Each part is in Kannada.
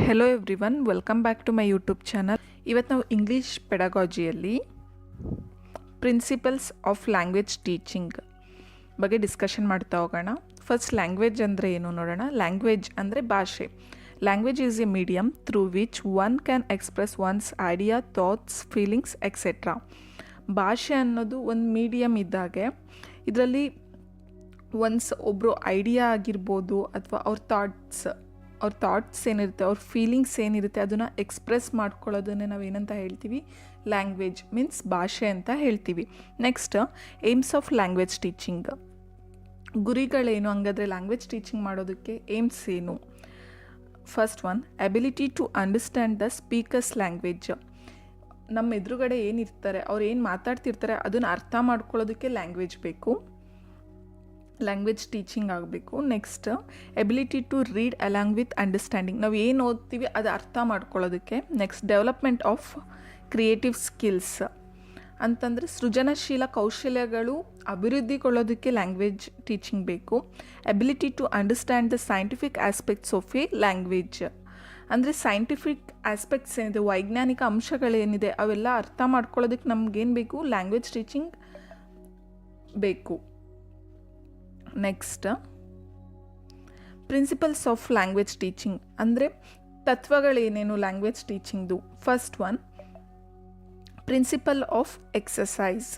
Hello everyone, welcome back to my YouTube channel. ಇವತ್ತು ನಾವು ಇಂಗ್ಲೀಷ್ ಪೆಡಗಾಜಿಯಲ್ಲಿ ಪ್ರಿನ್ಸಿಪಲ್ಸ್ ಆಫ್ ಲ್ಯಾಂಗ್ವೇಜ್ ಟೀಚಿಂಗ್ ಬಗ್ಗೆ ಡಿಸ್ಕಷನ್ ಮಾಡ್ತಾ ಹೋಗೋಣ. ಫಸ್ಟ್ ಲ್ಯಾಂಗ್ವೇಜ್ ಅಂದರೆ ಏನು ನೋಡೋಣ. ಲ್ಯಾಂಗ್ವೇಜ್ ಅಂದರೆ ಭಾಷೆ. Language is A medium through which one can express once idea, thoughts, feelings etcetera. ಭಾಷೆ ಅನ್ನೋದು ಒಂದು ಮೀಡಿಯಮ್ ಇದ್ದಾಗೆ ಇದರಲ್ಲಿ ಒಬ್ಬರು ಐಡಿಯಾ ಆಗಿರ್ಬೋದು ಅಥವಾ ಅವ್ರ ಥಾಟ್ಸ್ ಏನಿರುತ್ತೆ, ಅವ್ರ ಫೀಲಿಂಗ್ಸ್ ಏನಿರುತ್ತೆ ಅದನ್ನು ಎಕ್ಸ್ಪ್ರೆಸ್ ಮಾಡ್ಕೊಳ್ಳೋದನ್ನೇ ನಾವು ಏನಂತ ಹೇಳ್ತೀವಿ, ಲ್ಯಾಂಗ್ವೇಜ್ ಮೀನ್ಸ್ ಭಾಷೆ ಅಂತ ಹೇಳ್ತೀವಿ. Next aims of language teaching. ಗುರಿಗಳೇನು ಹಂಗಾದರೆ ಲ್ಯಾಂಗ್ವೇಜ್ ಟೀಚಿಂಗ್ ಮಾಡೋದಕ್ಕೆ ಏಮ್ಸ್ ಏನು? First one, ability to understand the speakers language. ನಮ್ಮ ಎದುರುಗಡೆ ಏನಿರ್ತಾರೆ, ಅವ್ರು ಏನು ಮಾತಾಡ್ತಿರ್ತಾರೆ ಅದನ್ನು ಅರ್ಥ ಮಾಡ್ಕೊಳ್ಳೋದಕ್ಕೆ ಲ್ಯಾಂಗ್ವೇಜ್ ಬೇಕು, ಲ್ಯಾಂಗ್ವೇಜ್ ಟೀಚಿಂಗ್ ಆಗಬೇಕು. Next ability to read along with understanding. ನಾವು ಏನು ಓದ್ತೀವಿ ಅದು ಅರ್ಥ ಮಾಡ್ಕೊಳ್ಳೋದಕ್ಕೆ. Next development of creative skills ಅಂತಂದರೆ ಸೃಜನಶೀಲ ಕೌಶಲ್ಯಗಳು ಅಭಿವೃದ್ಧಿಗೊಳ್ಳೋದಕ್ಕೆ ಲ್ಯಾಂಗ್ವೇಜ್ ಟೀಚಿಂಗ್ ಬೇಕು. Ability to understand the scientific aspects of a language ಅಂದರೆ ಸೈಂಟಿಫಿಕ್ ಆಸ್ಪೆಕ್ಟ್ಸ್ ಏನಿದೆ, ವೈಜ್ಞಾನಿಕ ಅಂಶಗಳೇನಿದೆ ಅವೆಲ್ಲ ಅರ್ಥ ಮಾಡ್ಕೊಳ್ಳೋದಕ್ಕೆ ನಮಗೇನು ಬೇಕು, ಲ್ಯಾಂಗ್ವೇಜ್ ಟೀಚಿಂಗ್ ಬೇಕು. Next principles of language teaching ಅಂದರೆ ತತ್ವಗಳೇನೇನು ಲ್ಯಾಂಗ್ವೇಜ್ ಟೀಚಿಂಗ್ದು. First one, principle of exercise.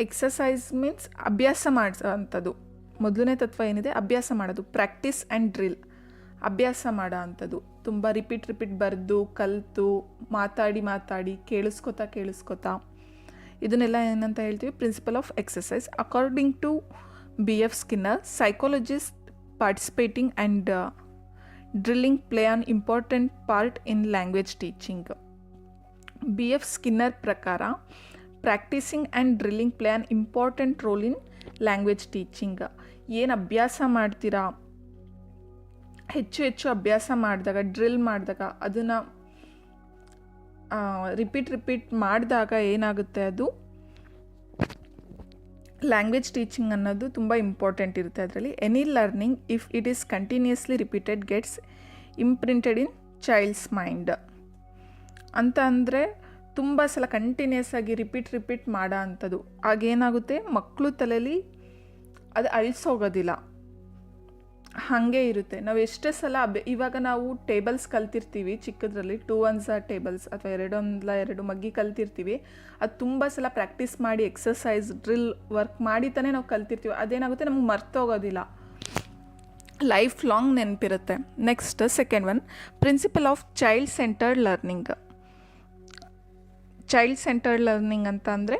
Exercise means ಅಭ್ಯಾಸ ಮಾಡಿಸೋವಂಥದ್ದು. ಮೊದಲನೇ ತತ್ವ ಏನಿದೆ, ಅಭ್ಯಾಸ ಮಾಡೋದು. ಪ್ರಾಕ್ಟೀಸ್ ಆ್ಯಂಡ್ ಡ್ರಿಲ್, ಅಭ್ಯಾಸ ಮಾಡೋ ಅಂಥದ್ದು. ತುಂಬ ರಿಪೀಟ್ ಬರೆದು ಕಲಿತು ಮಾತಾಡಿ ಕೇಳಿಸ್ಕೊತಾ ಇದನ್ನೆಲ್ಲ ಏನಂತ ಹೇಳ್ತೀವಿ, principle of exercise. According to B.F. Skinner, psychologists participating and drilling play an important part in language teaching. B.F. Skinner ಪ್ರಕಾರ practising and drilling play on important role in language teaching. ಏನು ಅಭ್ಯಾಸ ಮಾಡ್ತೀರಾ, ಹೆಚ್ಚು ಅಭ್ಯಾಸ ಮಾಡಿದಾಗ, ಡ್ರಿಲ್ ಮಾಡಿದಾಗ, ಅದನ್ನು ರಿಪೀಟ್ ಮಾಡಿದಾಗ ಏನಾಗುತ್ತೆ, ಅದು ಲ್ಯಾಂಗ್ವೇಜ್ ಟೀಚಿಂಗ್ ಅನ್ನೋದು ತುಂಬ ಇಂಪಾರ್ಟೆಂಟ್ ಇರುತ್ತೆ ಅದರಲ್ಲಿ. Any learning if it is continuously repeated gets imprinted in child's mind ಅಂತ. ಅಂದರೆ ತುಂಬ ಸಲ ಕಂಟಿನ್ಯೂಸ್ ಆಗಿ ರಿಪೀಟ್ ಮಾಡೋ ಅಂಥದ್ದು. ಆಗೇನಾಗುತ್ತೆ, ಮಕ್ಕಳು ತಲೆಯಲ್ಲಿ ಅದು ಅಳಿಸೋಗೋದಿಲ್ಲ, ಹಾಗೆ ಇರುತ್ತೆ. ನಾವು ಎಷ್ಟೇ ಸಲ ಇವಾಗ ನಾವು ಟೇಬಲ್ಸ್ ಕಲ್ತಿರ್ತೀವಿ ಚಿಕ್ಕದ್ರಲ್ಲಿ, 2 ones ಟೇಬಲ್ಸ್ ಅಥವಾ 2 ಮಗ್ಗಿ ಕಲ್ತಿರ್ತೀವಿ. ಅದು ತುಂಬ ಸಲ ಪ್ರಾಕ್ಟೀಸ್ ಮಾಡಿ ಎಕ್ಸಸೈಸ್ ಡ್ರಿಲ್ ವರ್ಕ್ ಮಾಡಿ ತಾನೇ ನಾವು ಕಲ್ತಿರ್ತೀವಿ. ಅದೇನಾಗುತ್ತೆ, ನಮ್ಗೆ ಮರ್ತೋಗೋದಿಲ್ಲ, ಲೈಫ್ ಲಾಂಗ್ ನೆನಪಿರುತ್ತೆ. Next second one, principle of child centred learning. Child centred learning ಅಂತ ಅಂದರೆ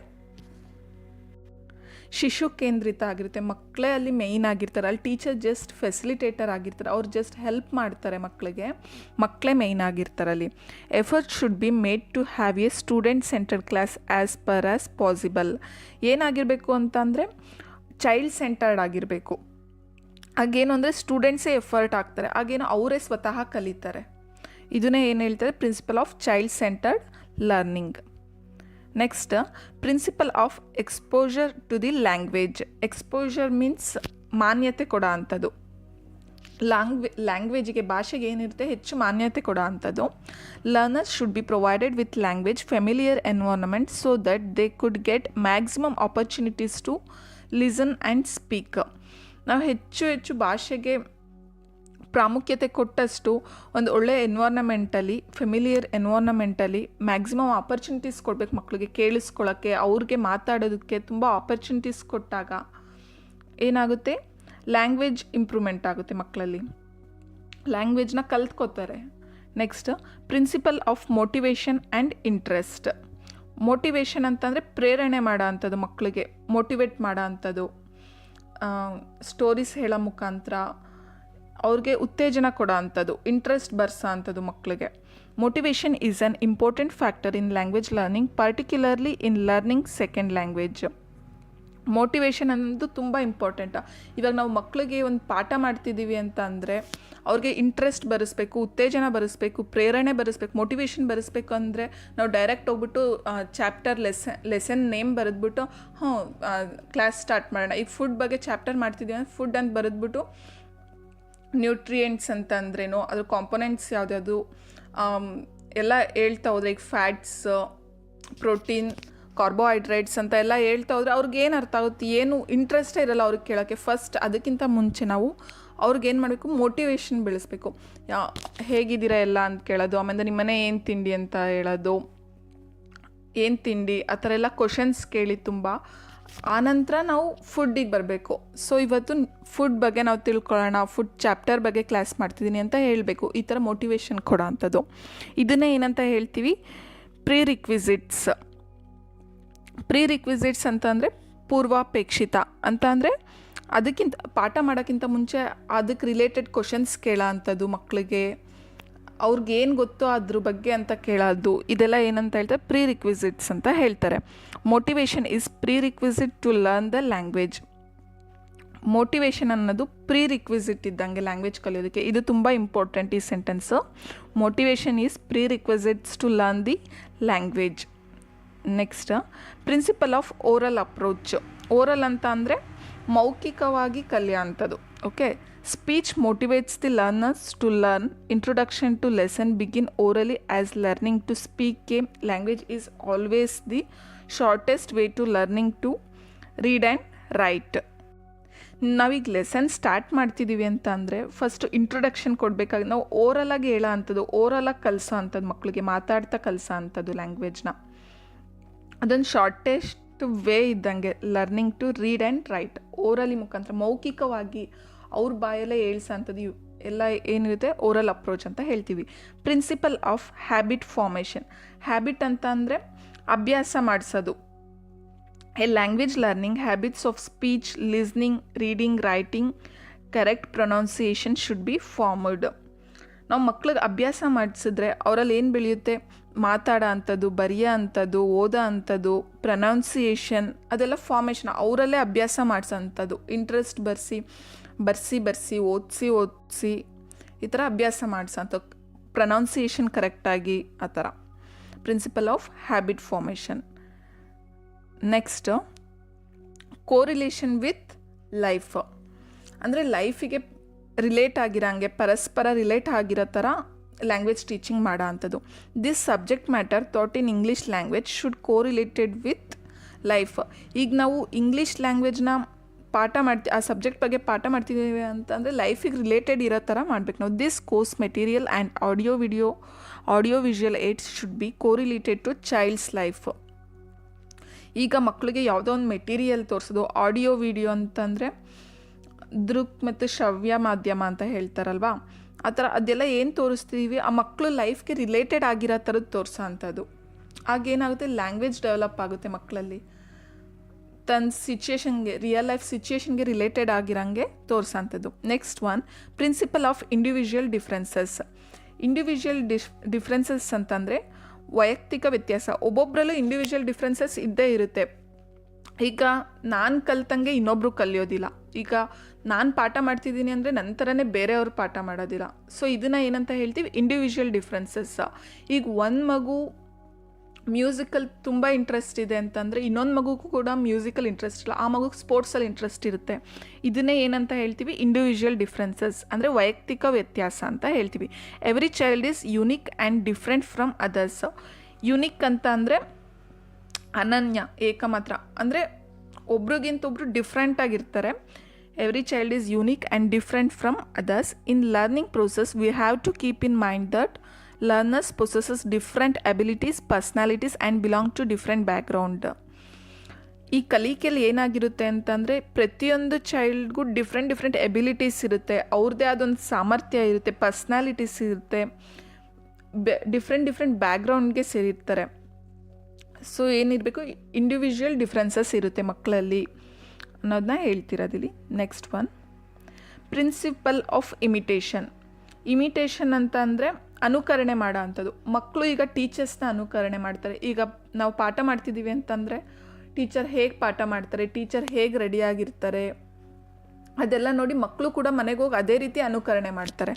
ಶಿಶು ಕೇಂದ್ರಿತ ಆಗಿರುತ್ತೆ. ಮಕ್ಕಳೇ ಅಲ್ಲಿ ಮೇಯ್ನ್ ಆಗಿರ್ತಾರೆ, ಅಲ್ಲಿ ಟೀಚರ್ ಜಸ್ಟ್ ಫೆಸಿಲಿಟೇಟರ್ ಆಗಿರ್ತಾರೆ, ಅವ್ರು ಜಸ್ಟ್ ಹೆಲ್ಪ್ ಮಾಡ್ತಾರೆ ಮಕ್ಕಳಿಗೆ, ಮಕ್ಕಳೇ ಮೇಯ್ನ್ ಆಗಿರ್ತಾರೆ ಅಲ್ಲಿ. Effort should be made to have a student centred class as per as possible. ಏನಾಗಿರಬೇಕು ಅಂತಂದರೆ ಚೈಲ್ಡ್ ಸೆಂಟರ್ಡ್ ಆಗಿರಬೇಕು. ಹಾಗೇನು ಅಂದರೆ ಸ್ಟೂಡೆಂಟ್ಸೇ ಎಫರ್ಟ್ ಆಗ್ತಾರೆ, ಹಾಗೇನು ಅವರೇ ಸ್ವತಃ ಕಲಿತಾರೆ. ಇದನ್ನೇ ಏನು ಹೇಳ್ತಾರೆ, principle of child centred learning. Next principle of exposure to the language. Exposure means ಮಾನ್ಯತೆ ಕೊಡೋ ಅಂಥದ್ದು. ಲ್ಯಾಂಗ್ವೇಜಿಗೆ, ಭಾಷೆಗೆ ಏನಿರುತ್ತೆ, ಹೆಚ್ಚು ಮಾನ್ಯತೆ ಕೊಡೋ ಅಂಥದ್ದು. Learners should be provided with language familiar environment so that they could get maximum opportunities to listen and speak. ನಾವು ಹೆಚ್ಚು ಭಾಷೆಗೆ ಪ್ರಾಮುಖ್ಯತೆ ಕೊಟ್ಟಷ್ಟು ಒಂದು ಒಳ್ಳೆಯ ಎನ್ವೈರ್ನಮೆಂಟಲ್ಲಿ, ಫೆಮಿಲಿಯರ್ ಎನ್ವೈರ್ನಮೆಂಟಲ್ಲಿ ಮ್ಯಾಕ್ಸಿಮಮ್ ಆಪರ್ಚುನಿಟೀಸ್ ಕೊಡಬೇಕು ಮಕ್ಕಳಿಗೆ, ಕೇಳಿಸ್ಕೊಳ್ಳೋಕ್ಕೆ, ಅವ್ರಿಗೆ ಮಾತಾಡೋದಕ್ಕೆ ತುಂಬ ಆಪರ್ಚುನಿಟೀಸ್ ಕೊಟ್ಟಾಗ ಏನಾಗುತ್ತೆ, ಲ್ಯಾಂಗ್ವೇಜ್ ಇಂಪ್ರೂವ್ಮೆಂಟ್ ಆಗುತ್ತೆ, ಮಕ್ಕಳಲ್ಲಿ ಲ್ಯಾಂಗ್ವೇಜ್ನ ಕಲ್ತ್ಕೋತಾರೆ. Next principle of motivation and interest. Motivation ಅಂತಂದರೆ ಪ್ರೇರಣೆ ಮಾಡೋ ಅಂಥದ್ದು, ಮಕ್ಕಳಿಗೆ ಮೋಟಿವೇಟ್ ಮಾಡೋ ಅಂಥದ್ದು, ಸ್ಟೋರೀಸ್ ಹೇಳೋ ಮುಖಾಂತರ ಅವ್ರಿಗೆ ಉತ್ತೇಜನ ಕೊಡೋ ಅಂಥದ್ದು, ಇಂಟ್ರೆಸ್ಟ್ ಬರ್ಸೋ ಅಂಥದ್ದು ಮಕ್ಕಳಿಗೆ. Motivation is on important factor in language learning, particularly in learning second language. Motivation ಅನ್ನೋದು ತುಂಬ ಇಂಪಾರ್ಟೆಂಟ್. ಇವಾಗ ನಾವು ಮಕ್ಕಳಿಗೆ ಒಂದು ಪಾಠ ಮಾಡ್ತಿದ್ದೀವಿ ಅಂತ ಅಂದರೆ ಅವ್ರಿಗೆ ಇಂಟ್ರೆಸ್ಟ್ ಬರೆಸ್ಬೇಕು, ಉತ್ತೇಜನ ಬರೆಸ್ಬೇಕು, ಪ್ರೇರಣೆ ಬರೆಸ್ಬೇಕು, ಮೋಟಿವೇಶನ್ ಬರೆಸ್ಬೇಕು. ಅಂದರೆ ನಾವು ಡೈರೆಕ್ಟ್ ಹೋಗ್ಬಿಟ್ಟು ಚಾಪ್ಟರ್ ಲೆಸನ್ ನೇಮ್ ಬರೆದ್ಬಿಟ್ಟು ಕ್ಲಾಸ್ ಸ್ಟಾರ್ಟ್ ಮಾಡೋಣ. ಈಗ ಫುಡ್ ಬಗ್ಗೆ ಚಾಪ್ಟರ್ ಮಾಡ್ತಿದ್ದೀವಿ ಅಂದರೆ ಫುಡ್ ಅಂತ ಬರೆದ್ಬಿಟ್ಟು ನ್ಯೂಟ್ರಿಯೆಂಟ್ಸ್ ಅಂತ ಅಂದ್ರೇನು, ಅದ್ರ ಕಾಂಪೊನೆಂಟ್ಸ್ ಯಾವುದ್ಯಾವುದು ಎಲ್ಲ ಹೇಳ್ತಾ ಹೋದ್ರೆ, ಈಗ ಫ್ಯಾಟ್ಸ್, ಪ್ರೋಟೀನ್, ಕಾರ್ಬೋಹೈಡ್ರೇಟ್ಸ್ ಅಂತ ಎಲ್ಲ ಹೇಳ್ತಾ ಹೋದ್ರೆ ಅವ್ರಿಗೇನು ಅರ್ಥ ಆಗುತ್ತೆ, ಏನು ಇಂಟ್ರೆಸ್ಟೇ ಇರಲ್ಲ ಅವ್ರಿಗೆ ಕೇಳೋಕ್ಕೆ. ಫಸ್ಟ್ ಅದಕ್ಕಿಂತ ಮುಂಚೆ ನಾವು ಅವ್ರಿಗೇನು ಮಾಡಬೇಕು, ಮೋಟಿವೇಶನ್ ಬೆಳೆಸಬೇಕು. ಹೇಗಿದ್ದೀರಾ ಎಲ್ಲ ಅಂತ ಕೇಳೋದು, ಆಮೇಲೆ ನಿಮ್ಮನೆ ಏನು ತಿಂಡಿ ಅಂತ ಹೇಳೋದು, ಏನು ತಿಂಡಿ ಆ ಥರ ಎಲ್ಲ ಕ್ವಶನ್ಸ್ ಕೇಳಿ ತುಂಬ. ಆನಂತರ ನಾವು ಫುಡ್ಡಿಗೆ ಬರಬೇಕು. ಸೊ ಇವತ್ತು ಫುಡ್ ಬಗ್ಗೆ ನಾವು ತಿಳ್ಕೊಳ್ಳೋಣ, ಫುಡ್ ಚಾಪ್ಟರ್ ಬಗ್ಗೆ ಕ್ಲಾಸ್ ಮಾಡ್ತಿದ್ದೀನಿ ಅಂತ ಹೇಳಬೇಕು. ಈ ಥರ ಮೋಟಿವೇಶನ್ ಕೊಡೋ ಅಂಥದ್ದು. ಇದನ್ನೇ ಏನಂತ ಹೇಳ್ತೀವಿ, ಪ್ರೀ ರಿಕ್ವಿಸಿಟ್ಸ್ ಅಂತ ಅಂದರೆ ಪೂರ್ವಾಪೇಕ್ಷಿತ ಅಂತ ಅಂದರೆ ಅದಕ್ಕಿಂತ ಪಾಠ ಮಾಡೋಕ್ಕಿಂತ ಮುಂಚೆ ಅದಕ್ಕೆ ರಿಲೇಟೆಡ್ ಕ್ವಶನ್ಸ್ ಕೇಳೋ ಅಂಥದ್ದು, ಮಕ್ಕಳಿಗೆ ಅವ್ರಿಗೇನು ಗೊತ್ತೋ ಅದ್ರ ಬಗ್ಗೆ ಅಂತ ಕೇಳೋದು, ಇದೆಲ್ಲ ಏನಂತ ಹೇಳ್ತಾರೆ, ಪ್ರೀ ರಿಕ್ವಿಸಿಟ್ಸ್ ಅಂತ ಹೇಳ್ತಾರೆ. Motivation is prerequisite to learn the language. Motivation ಅನ್ನೋದು ಪ್ರೀ ರಿಕ್ವಿಸಿಟ್ ಇದ್ದಂಗೆ ಲ್ಯಾಂಗ್ವೇಜ್ ಕಲಿಯೋದಕ್ಕೆ. ಇದು ತುಂಬ ಇಂಪಾರ್ಟೆಂಟ್ ಈ sentence. Motivation is prerequisites to learn the language. Next, principle of oral approach. Oral ಅಂತ ಅಂದರೆ ಮೌಖಿಕವಾಗಿ ಕಲಿಯೋ ಅಂಥದ್ದು. Okay, speech motivates the learners to learn. Introduction to lesson begin orally as learning to speak a language is always the shortest way to learning to read and right. ನಾವೀಗ ಲೆಸನ್ ಸ್ಟಾರ್ಟ್ ಮಾಡ್ತಿದ್ದೀವಿ ಅಂತ ಅಂದರೆ ಫಸ್ಟು ಇಂಟ್ರೊಡಕ್ಷನ್ ಕೊಡಬೇಕಾಗಿ ನಾವು ಓರಲಾಗಿ ಹೇಳೋ ಅಂಥದ್ದು, ಓರಲಾಗಿ ಕಲಿಸೋ ಅಂಥದ್ದು, ಮಕ್ಕಳಿಗೆ ಮಾತಾಡ್ತಾ ಕಲಿಸೋ ಅಂಥದ್ದು ಲ್ಯಾಂಗ್ವೇಜ್ನ. ಅದೊಂದು ಶಾರ್ಟೆಸ್ಟ್ ವೇ ಇದ್ದಂಗೆ learning to read and write. Orally ಮುಖಾಂತರ ಮೌಖಿಕವಾಗಿ ಅವ್ರ ಬಾಯಲ್ಲೇ ಹೇಳ್ಸೋ ಅಂಥದ್ದು ಎಲ್ಲ ಏನಿರುತ್ತೆ ಓರಲ್ ಅಪ್ರೋಚ್ ಅಂತ ಹೇಳ್ತೀವಿ. Principle of habit formation. Habit ಅಂತ ಅಂದರೆ ಅಭ್ಯಾಸ ಮಾಡಿಸೋದು. A language learning habits of speech, listening, reading, writing, correct pronunciation should be formed. ನಾವು ಮಕ್ಳಿಗೆ ಅಭ್ಯಾಸ ಮಾಡಿಸಿದ್ರೆ ಅವರಲ್ಲಿ ಏನು ಬೆಳೆಯುತ್ತೆ, ಮಾತಾಡೋ ಅಂಥದ್ದು, ಬರೆಯೋ ಅಂಥದ್ದು, ಓದೋ ಅಂಥದ್ದು, ಪ್ರೊನೌನ್ಸಿಯೇಷನ್ ಅದೆಲ್ಲ ಫಾರ್ಮೇಷನ್ ಅವರಲ್ಲೇ ಅಭ್ಯಾಸ ಮಾಡಿಸೋ ಅಂಥದ್ದು. ಇಂಟ್ರೆಸ್ಟ್ ಬರ್ಸಿ ಓದಿಸಿ ಈ ಥರ ಅಭ್ಯಾಸ ಮಾಡಿಸೋ ಅಂಥದ್ದು, ಪ್ರೊನೌನ್ಸಿಯೇಷನ್ ಕರೆಕ್ಟಾಗಿ ಆ ಥರ. Principle of habit formation. Next, correlation with life. ಅಂದರೆ ಲೈಫಿಗೆ ರಿಲೇಟ್ ಆಗಿರೋಂಗೆ, ಪರಸ್ಪರ ರಿಲೇಟ್ ಆಗಿರೋ ಥರ ಲ್ಯಾಂಗ್ವೇಜ್ ಟೀಚಿಂಗ್ ಮಾಡೋ ಅಂಥದ್ದು. This subject matter thought in English language should correlated with life. ಈಗ ನಾವು ಇಂಗ್ಲೀಷ್ ಲ್ಯಾಂಗ್ವೇಜ್ನ ಆ ಸಬ್ಜೆಕ್ಟ್ ಬಗ್ಗೆ ಪಾಠ ಮಾಡ್ತಿದ್ದೀವಿ ಅಂತಂದರೆ ಲೈಫಿಗೆ ರಿಲೇಟೆಡ್ ಇರೋ ಥರ ಮಾಡಬೇಕು ನಾವು. This course material and audio visual aids should be correlated to child's life. ಈಗ ಮಕ್ಕಳಿಗೆ ಯಾವುದೋ ಒಂದು ಮೆಟೀರಿಯಲ್ ತೋರಿಸೋದು, ಆಡಿಯೋ ವಿಡಿಯೋ ಅಂತಂದರೆ ದೃಕ್ ಮತ್ತು ಶ್ರವ್ಯ ಮಾಧ್ಯಮ ಅಂತ ಹೇಳ್ತಾರಲ್ವ, ಆ ಥರ ಅದೆಲ್ಲ ಏನು ತೋರಿಸ್ತೀವಿ ಆ ಮಕ್ಕಳು ಲೈಫ್ಗೆ ರಿಲೇಟೆಡ್ ಆಗಿರೋ ಥರದ್ದು ತೋರಿಸೋ ಅಂಥದ್ದು. ಆಗೇನಾಗುತ್ತೆ, ಲ್ಯಾಂಗ್ವೇಜ್ ಡೆವಲಪ್ ಆಗುತ್ತೆ ಮಕ್ಕಳಲ್ಲಿ. ತನ್ನ ಸಿಚುಯೇಷನ್ಗೆ, ರಿಯಲ್ ಲೈಫ್ ಸಿಚುಯೇಷನ್ಗೆ ರಿಲೇಟೆಡ್ ಆಗಿರೋಂಗೆ ತೋರಿಸೋ ಅಂಥದ್ದು. Next one, principle of individual differences. Individual differences ಅಂತಂದರೆ ವೈಯಕ್ತಿಕ ವ್ಯತ್ಯಾಸ. ಒಬ್ಬೊಬ್ಬರಲ್ಲೂ ಇಂಡಿವಿಜುವಲ್ ಡಿಫ್ರೆನ್ಸಸ್ ಇದ್ದೇ ಇರುತ್ತೆ. ಈಗ ನಾನು ಕಲ್ತಂಗೆ ಇನ್ನೊಬ್ಬರು ಕಲಿಯೋದಿಲ್ಲ. ಈಗ ನಾನು ಪಾಠ ಮಾಡ್ತಿದ್ದೀನಿ ಅಂದರೆ ನಂತರನೇ ಬೇರೆಯವರು ಪಾಠ ಮಾಡೋದಿಲ್ಲ. ಸೊ ಇದನ್ನು ಏನಂತ ಹೇಳ್ತೀವಿ, ಇಂಡಿವಿಜುವಲ್ ಡಿಫ್ರೆನ್ಸಸ್. ಈಗ ಒಂದು ಮಗು ಮ್ಯೂಸಿಕಲ್ ತುಂಬ ಇಂಟ್ರೆಸ್ಟ್ ಇದೆ ಅಂತಂದರೆ ಇನ್ನೊಂದು ಮಗುಗೂ ಕೂಡ ಮ್ಯೂಸಿಕಲ್ ಇಂಟ್ರೆಸ್ಟ್ ಇಲ್ಲ, ಆ ಮಗುಗೆ ಸ್ಪೋರ್ಟ್ಸಲ್ಲಿ ಇಂಟ್ರೆಸ್ಟ್ ಇರುತ್ತೆ. ಇದನ್ನೇ ಏನಂತ ಹೇಳ್ತೀವಿ, ಇಂಡಿವಿಜುವಲ್ ಡಿಫ್ರೆನ್ಸಸ್ ಅಂದರೆ ವೈಯಕ್ತಿಕ ವ್ಯತ್ಯಾಸ ಅಂತ ಹೇಳ್ತೀವಿ. Every child is unique and different from others. Unique ಅಂತ ಅಂದರೆ ಅನನ್ಯ, ಏಕಮಾತ್ರ, ಅಂದರೆ ಒಬ್ರಿಗಿಂತ ಒಬ್ಬರು ಡಿಫ್ರೆಂಟಾಗಿರ್ತಾರೆ. Every child is unique and different from others. In learning process we have to keep in mind that learners possesses different abilities, personalities and belong to different background. ಈ ಕಲಿಕೆಯಲ್ಲಿ ಏನಾಗಿರುತ್ತೆ ಅಂತಂದರೆ ಪ್ರತಿಯೊಂದು ಚೈಲ್ಡ್ಗೂ ಡಿಫ್ರೆಂಟ್ ಎಬಿಲಿಟೀಸ್ ಇರುತ್ತೆ, ಅವ್ರದ್ದೇ ಆದೊಂದು ಸಾಮರ್ಥ್ಯ ಇರುತ್ತೆ, ಪರ್ಸ್ನಾಲಿಟೀಸ್ ಇರುತ್ತೆ, ಡಿಫ್ರೆಂಟ್ ಬ್ಯಾಕ್ಗ್ರೌಂಡ್ಗೆ ಸೇರಿರ್ತಾರೆ. ಸೊ ಏನಿರಬೇಕು, ಇಂಡಿವಿಜುವಲ್ ಡಿಫ್ರೆನ್ಸಸ್ ಇರುತ್ತೆ ಮಕ್ಕಳಲ್ಲಿ ಅನ್ನೋದನ್ನ ಹೇಳ್ತಿರೋದಿಲ್ಲಿ. Next one, principle of imitation ಅಂತ ಅಂದರೆ ಅನುಕರಣೆ ಮಾಡೋ ಅಂಥದ್ದು. ಮಕ್ಕಳು ಈಗ ಟೀಚರ್ಸ್ನ ಅನುಕರಣೆ ಮಾಡ್ತಾರೆ. ಈಗ ನಾವು ಪಾಠ ಮಾಡ್ತಿದ್ದೀವಿ ಅಂತಂದರೆ ಟೀಚರ್ ಹೇಗೆ ಪಾಠ ಮಾಡ್ತಾರೆ, ಟೀಚರ್ ಹೇಗೆ ರೆಡಿಯಾಗಿರ್ತಾರೆ, ಅದೆಲ್ಲ ನೋಡಿ ಮಕ್ಕಳು ಕೂಡ ಮನೆಗೆ ಹೋಗಿ ಅದೇ ರೀತಿ ಅನುಕರಣೆ ಮಾಡ್ತಾರೆ.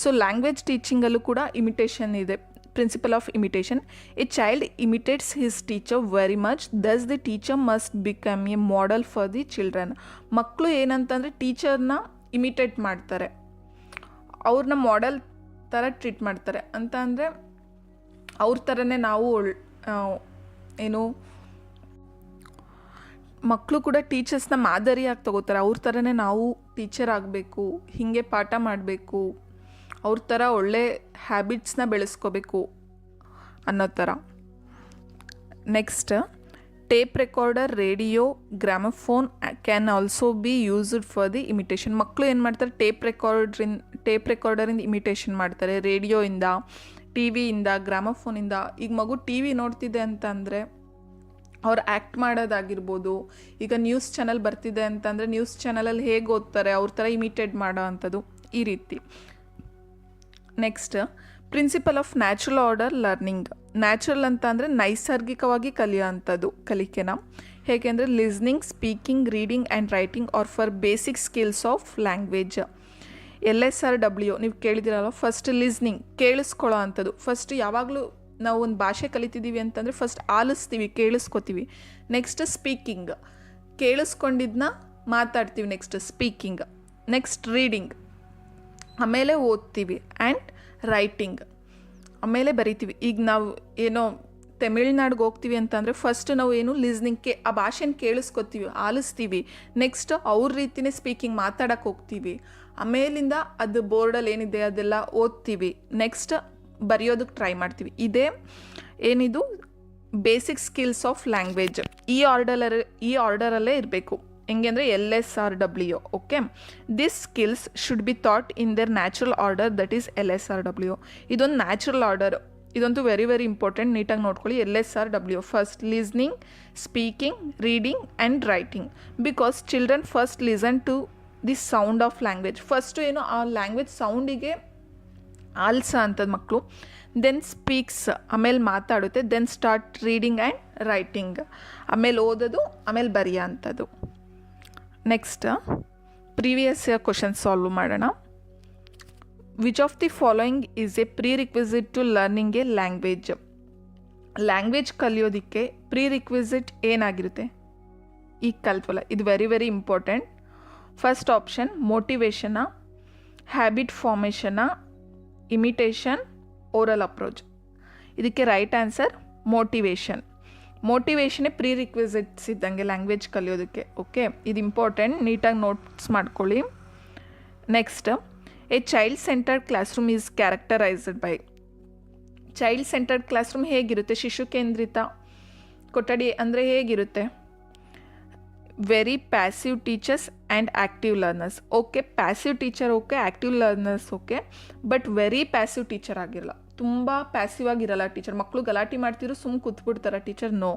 ಸೊ ಲ್ಯಾಂಗ್ವೇಜ್ ಟೀಚಿಂಗಲ್ಲೂ ಕೂಡ ಇಮಿಟೇಷನ್ ಇದೆ. Principle of imitation. A child imitates his teacher very much, thus the teacher must become a model for the children. ಮಕ್ಕಳು ಏನಂತಂದರೆ ಟೀಚರ್ನ ಇಮಿಟೇಟ್ ಮಾಡ್ತಾರೆ, ಅವ್ರನ್ನ ಮಾಡೆಲ್ ಥರ ಟ್ರೀಟ್ ಮಾಡ್ತಾರೆ. ಅಂತ ಅಂದರೆ ಅವ್ರ ಥರನೇ ನಾವು ಏನು ಮಕ್ಕಳು ಕೂಡ ಟೀಚರ್ಸ್ನ ಮಾದರಿಯಾಗಿ ತಗೋತಾರೆ. ಅವ್ರ ಥರನೇ ನಾವು ಟೀಚರ್ ಆಗಬೇಕು, ಹೀಗೆ ಪಾಠ ಮಾಡಬೇಕು, ಅವ್ರ ಥರ ಒಳ್ಳೆ ಹ್ಯಾಬಿಟ್ಸ್ನ ಬೆಳೆಸ್ಕೋಬೇಕು ಅನ್ನೋ ಥರ. Next, tape recorder, radio, gramophone can also be used for the imitation. ಮಕ್ಕಳು ಏನು ಮಾಡ್ತಾರೆ, ಟೇಪ್ ರೆಕಾರ್ಡರಿಂದ ಇಮಿಟೇಷನ್ ಮಾಡ್ತಾರೆ, ರೇಡಿಯೋಯಿಂದ, ಟಿ ವಿಯಿಂದ, ಗ್ರಾಮಫೋನಿಂದ. ಈಗ ಮಗು ಟಿ ವಿ ನೋಡ್ತಿದೆ ಅಂತಂದರೆ ಅವ್ರು ಆ್ಯಕ್ಟ್ ಮಾಡೋದಾಗಿರ್ಬೋದು. ಈಗ ನ್ಯೂಸ್ ಚಾನಲ್ ಬರ್ತಿದೆ ಅಂತಂದರೆ ನ್ಯೂಸ್ ಚಾನಲಲ್ಲಿ ಹೇಗೆ ಓದ್ತಾರೆ ಅವ್ರ ಥರ ಇಮಿಟೇಟ್ ಮಾಡೋ ಅಂಥದ್ದು, ಈ ರೀತಿ. Next, principle of natural order learning. Natural ಅಂತ ಅಂದರೆ ನೈಸರ್ಗಿಕವಾಗಿ ಕಲಿಯೋ ಅಂಥದ್ದು ಕಲಿಕೆನ. ಹೇಗೆ ಅಂದರೆ listening, speaking, reading and writing are four basic skills of language. LSRW ನೀವು ಕೇಳಿದಿರಲ್ಲ. ಫಸ್ಟ್ ಲಿಸ್ನಿಂಗ್, ಕೇಳಿಸ್ಕೊಳ್ಳೋ ಅಂಥದ್ದು. ಫಸ್ಟ್ ಯಾವಾಗಲೂ ನಾವು ಒಂದು ಭಾಷೆ ಕಲಿತಿದ್ದೀವಿ ಅಂತಂದರೆ ಫಸ್ಟ್ ಆಲಿಸ್ತೀವಿ, ಕೇಳಿಸ್ಕೊತೀವಿ. ನೆಕ್ಸ್ಟ್ ಸ್ಪೀಕಿಂಗ್, ಕೇಳಿಸ್ಕೊಂಡಿದ್ದನ್ನ ಮಾತಾಡ್ತೀವಿ. Next speaking. ನೆಕ್ಸ್ಟ್ ರೀಡಿಂಗ್, ಆಮೇಲೆ ಓದ್ತೀವಿ. ಆ್ಯಂಡ್ ರೈಟಿಂಗ್, ಆಮೇಲೆ ಬರಿತೀವಿ. ಈಗ ನಾವು ಏನೋ ತಮಿಳ್ನಾಡಿಗೆ ಹೋಗ್ತೀವಿ ಅಂತಂದರೆ ಫಸ್ಟ್ ನಾವು ಏನು ಲಿಸ್ನಿಂಗ್ಗೆ ಆ ಭಾಷೆನ ಕೇಳಿಸ್ಕೊತೀವಿ, ಆಲಿಸ್ತೀವಿ. ನೆಕ್ಸ್ಟ್ ಅವ್ರ ರೀತಿಯೇ ಸ್ಪೀಕಿಂಗ್ ಮಾತಾಡೋಕ್ಕೆ ಹೋಗ್ತೀವಿ. ಆಮೇಲಿಂದ ಅದು ಬೋರ್ಡಲ್ಲಿ ಏನಿದೆ ಅದೆಲ್ಲ ಓದ್ತೀವಿ. ನೆಕ್ಸ್ಟ್ ಬರೆಯೋದಕ್ಕೆ ಟ್ರೈ ಮಾಡ್ತೀವಿ. ಇದೇ ಏನಿದು ಬೇಸಿಕ್ ಸ್ಕಿಲ್ಸ್ ಆಫ್ ಲ್ಯಾಂಗ್ವೇಜ್. ಈ ಆರ್ಡರಲ್ಲೇ ಇರಬೇಕು. ಹೆಂಗೆ ಅಂದರೆ LSRW. Okay, this skills should be taught in their natural order, that is LSRW. ಇದೊಂದು ನ್ಯಾಚುರಲ್ ಆರ್ಡರ್, ಇದಂತೂ ವೆರಿ ವೆರಿ ಇಂಪಾರ್ಟೆಂಟ್. ನೀಟಾಗಿ ನೋಡ್ಕೊಳ್ಳಿ. LSRW, first listening, speaking, reading and writing. Because children first listen to the sound of language. First ಏನು ಆ ಲ್ಯಾಂಗ್ವೇಜ್ ಸೌಂಡಿಗೆ ಆಲ್ಸ ಅಂಥದ್ದು ಮಕ್ಕಳು. ದೆನ್ ಸ್ಪೀಕ್ಸ್, ಆಮೇಲೆ ಮಾತಾಡುತ್ತೆ. Then start reading and writing, ಆಮೇಲೆ ಓದೋದು, ಆಮೇಲೆ ಬರೆಯೋ ಅಂಥದ್ದು. Next, previous year question solve ಮಾಡೋಣ. Which of the following is a prerequisite to learning a language. Language ಕಲಿಯೋದಕ್ಕೆ ಪ್ರೀ ರಿಕ್ವಿಸಿಟ್ ಏನಾಗಿರುತ್ತೆ? ಈಗ ಕಲ್ಪಲ್ಲ. ಇದು very very important. First option motivation, habit formation, imitation, oral approach. ಇದಕ್ಕೆ ರೈಟ್ ಆನ್ಸರ್ ಮೋಟಿವೇಶನ್. ಮೋಟಿವೇಶನೇ ಪ್ರೀ ರಿಕ್ವಿಸಿಟ್ಸ್ ಇದ್ದಂಗೆ ಲ್ಯಾಂಗ್ವೇಜ್ ಕಲಿಯೋದಕ್ಕೆ. ಓಕೆ, ಇದು ಇಂಪಾರ್ಟೆಂಟ್, ನೀಟಾಗಿ ನೋಟ್ಸ್ ಮಾಡ್ಕೊಳ್ಳಿ. Next, A child centred classroom is characterised by. Child centred classroom ಹೇಗಿರುತ್ತೆ? ಶಿಶು ಕೇಂದ್ರಿತ ಕೊಠಡಿ ಅಂದರೆ ಹೇಗಿರುತ್ತೆ? Very passive teachers and active learners. Okay, passive teacher okay, active learners okay, but very passive teacher ಆಗಿರಲ್ಲ. ತುಂಬ ಪ್ಯಾಸಿವ್ ಆಗಿರಲ್ಲ ಟೀಚರ್. ಮಕ್ಕಳು ಗಲಾಟೆ ಮಾಡ್ತಿದ್ರು ಸುಮ್ಮನೆ ಕೂತ್ಬಿಡ್ತಾರೆ ಟೀಚರ್. ನೋ,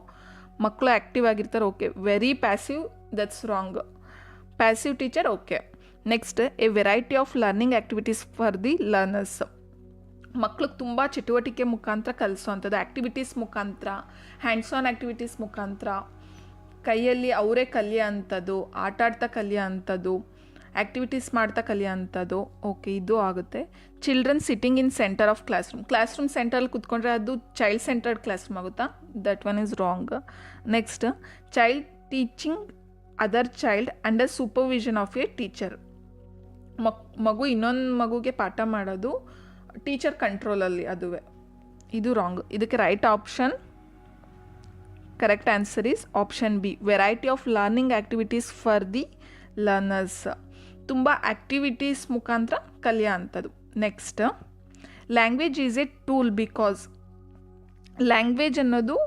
ಮಕ್ಕಳು ಆ್ಯಕ್ಟಿವ್ ಆಗಿರ್ತಾರೆ. Okay, very passive that's wrong. Passive teacher okay. Next, a variety of learning activities for the learners. ಮಕ್ಳಿಗೆ ತುಂಬ ಚಟುವಟಿಕೆ ಮುಖಾಂತರ ಕಲಿಸೋವಂಥದ್ದು, ಆ್ಯಕ್ಟಿವಿಟೀಸ್ ಮುಖಾಂತರ, ಹ್ಯಾಂಡ್ಸ್ ಆನ್ ಆ್ಯಕ್ಟಿವಿಟೀಸ್ ಮುಖಾಂತರ, ಕೈಯಲ್ಲಿ ಅವರೇ ಕಲಿಯೋ ಅಂಥದ್ದು, ಆಟ ಆಡ್ತಾ ಕಲಿಯೋ ಅಂಥದ್ದು, ಆ್ಯಕ್ಟಿವಿಟೀಸ್ ಮಾಡ್ತಾ ಕಲಿಯೋ ಅಂಥದ್ದು. ಓಕೆ, ಇದು ಆಗುತ್ತೆ. Children sitting in centre of classroom ಸೆಂಟರಲ್ಲಿ ಕೂತ್ಕೊಂಡ್ರೆ ಅದು ಚೈಲ್ಡ್ ಸೆಂಟರ್ಡ್ ಕ್ಲಾಸ್ ರೂಮ್ ಆಗುತ್ತಾ? That one is wrong. Next, child teaching other child under supervision of a teacher. ಮಗು ಇನ್ನೊಂದು ಮಗುಗೆ ಪಾಠ ಮಾಡೋದು ಟೀಚರ್ ಕಂಟ್ರೋಲಲ್ಲಿ, ಅದುವೇ. ಇದು ರಾಂಗ್. ಇದಕ್ಕೆ right option, correct answer is option b, variety of learning activities for the learners. ತುಂಬ ಆ್ಯಕ್ಟಿವಿಟೀಸ್ ಮುಖಾಂತರ ಕಲಿಯೋ ಅಂಥದ್ದು. Next, language is a tool because. Language ಅನ್ನೋದು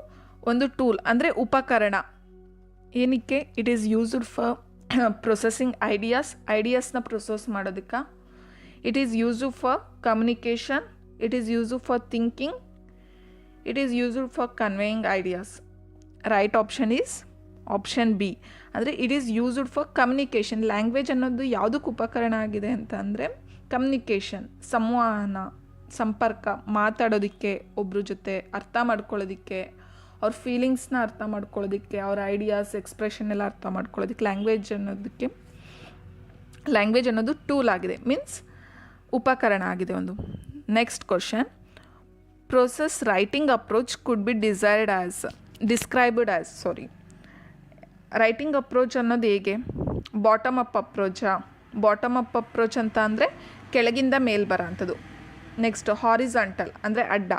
ಒಂದು ಟೂಲ್ ಅಂದರೆ ಉಪಕರಣ. ಏನಕ್ಕೆ? It is used for processing ಐಡಿಯಾಸ್ನ ಪ್ರೊಸೆಸ್ ಮಾಡೋದಕ್ಕೆ. It is used for communication, it is used for thinking, it is used for conveying ideas. Right option is option b, ಅಂದರೆ it is used for communication. Language ಅನ್ನೋದು ಯಾವುದಕ್ಕೆ ಉಪಕರಣ ಆಗಿದೆ ಅಂತ ಅಂದರೆ ಕಮ್ಯುನಿಕೇಷನ್, ಸಂವಹನ, ಸಂಪರ್ಕ, ಮಾತಾಡೋದಕ್ಕೆ, ಒಬ್ಬರ ಜೊತೆ ಅರ್ಥ ಮಾಡ್ಕೊಳ್ಳೋದಕ್ಕೆ, ಅವ್ರ ಫೀಲಿಂಗ್ಸ್ನ ಅರ್ಥ ಮಾಡ್ಕೊಳ್ಳೋದಕ್ಕೆ, ಅವ್ರ ಐಡಿಯಾಸ್ ಎಕ್ಸ್ಪ್ರೆಷನ್ ಎಲ್ಲ ಅರ್ಥ ಮಾಡ್ಕೊಳ್ಳೋದಕ್ಕೆ ಲ್ಯಾಂಗ್ವೇಜ್ ಅನ್ನೋದು ಟೂಲ್ ಆಗಿದೆ, ಮೀನ್ಸ್ ಉಪಕರಣ ಆಗಿದೆ ಒಂದು. Next question, process writing approach could be described as writing approach ಅನ್ನೋದು ಹೇಗೆ? ಬಾಟಮ್ ಅಪ್ ಅಪ್ರೋಚಾ, ಬಾಟಮ್ ಅಪ್ ಅಪ್ರೋಚ್ ಅಂತ ಅಂದರೆ ಕೆಳಗಿಂದ ಮೇಲ್ ಬರೋ ಅಂಥದ್ದು. ನೆಕ್ಸ್ಟ್ ಹಾರಿಜಾಂಟಲ್ ಅಂದರೆ ಅಡ್ಡ.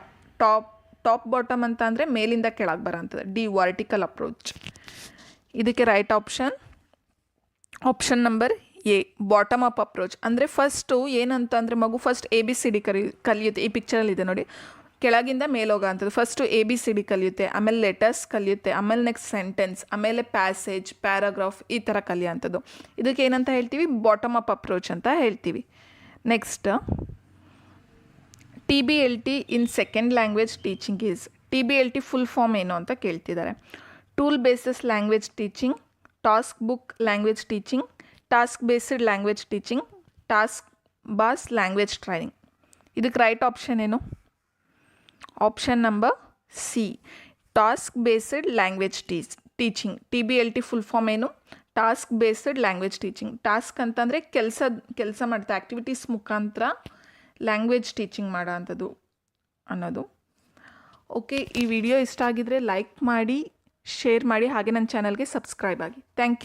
ಟಾಪ್ ಬಾಟಮ್ ಅಂತ ಅಂದರೆ ಮೇಲಿಂದ ಕೆಳಗೆ ಬರೋ ಅಂಥದ್ದು. The vertical approach. ಇದಕ್ಕೆ right option number a bottom up approach. ಅಂದರೆ ಫಸ್ಟು ಏನಂತ ಅಂದರೆ ಮಗು ಫಸ್ಟ್ ABCD ಕಲಿಯುತ್ತೆ. ಈ ಪಿಕ್ಚರಲ್ಲಿದೆ ನೋಡಿ, ಕೆಳಗಿಂದ ಮೇಲೋಗೋ ಅಂಥದ್ದು. ಫಸ್ಟು ABCD ಕಲಿಯುತ್ತೆ, ಆಮೇಲೆ ಲೆಟರ್ಸ್ ಕಲಿಯುತ್ತೆ, ಆಮೇಲೆ ನೆಕ್ಸ್ಟ್ ಸೆಂಟೆನ್ಸ್, ಆಮೇಲೆ ಪ್ಯಾಸೇಜ್, ಪ್ಯಾರಾಗ್ರಾಫ್ ಈ ಥರ ಕಲಿಯೋಂಥದ್ದು. ಇದಕ್ಕೆ ಏನಂತ ಹೇಳ್ತೀವಿ? ಬಾಟಮ್ ಅಪ್ ಅಪ್ರೋಚ್ ಅಂತ ಹೇಳ್ತೀವಿ. Next TBLT in second language teaching is. TBLT full form ಏನು ಅಂತ ಕೇಳ್ತಿದ್ದಾರೆ. Tool basis language teaching, task book language teaching, task based language teaching, task based language training. ಇದಕ್ಕೆ ರೈಟ್ ಆಪ್ಷನ್ ಏನು? Option number c task based language teaching. TBLT full form ಏನು? Task based language teaching. Task ಅಂತಂದರೆ ಕೆಲಸ ಮಾಡ್ತಾ ಆ್ಯಕ್ಟಿವಿಟೀಸ್ ಮುಖಾಂತರ ಲ್ಯಾಂಗ್ವೇಜ್ ಟೀಚಿಂಗ್ ಮಾಡೋ ಅಂಥದ್ದು ಅನ್ನೋದು. ಓಕೆ, ಈ ವಿಡಿಯೋ ಇಷ್ಟ ಆಗಿದರೆ ಲೈಕ್ ಮಾಡಿ, ಶೇರ್ ಮಾಡಿ, ಹಾಗೆ ನನ್ನ ಚಾನಲ್ಗೆ ಸಬ್ಸ್ಕ್ರೈಬ್ ಆಗಿ. Thank you.